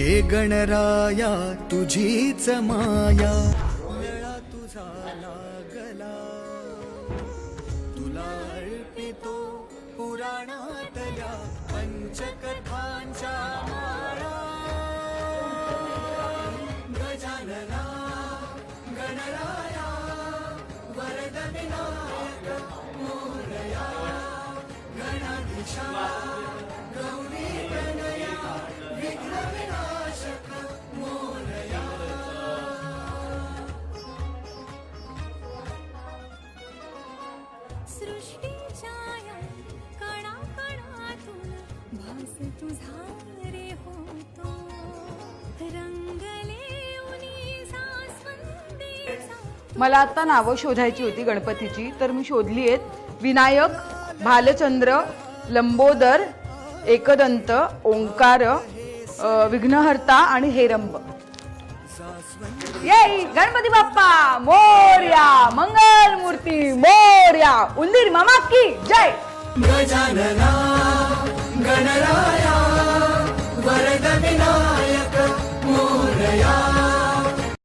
हे गणराया तुझीच माया, लळा तुझा लागला, तुला अर्पितो पुराणातल्या पंचकथांच्या माळा. गजानना गणराया वरद विनायक मोरया, गणाधीशा गौरी गणया विघ्न विनाशक मोरया. सृष्टीच्या या कणाकणातून भास तुझा रे होतो, रंगले उनी सासवंदीचा. मला आता नावं शोधायची होती गणपतीची, तर मी शोधली आहेत. विनायक, भालचंद्र, लंबोदर, एकदंत, ओंकार, विघ्नहर्ता आणि हेरंब. येई गणपती बाप्पा मोरया, मंगल मूर्ती मोरया, उंदीर मामा की जय. गजानना गणराया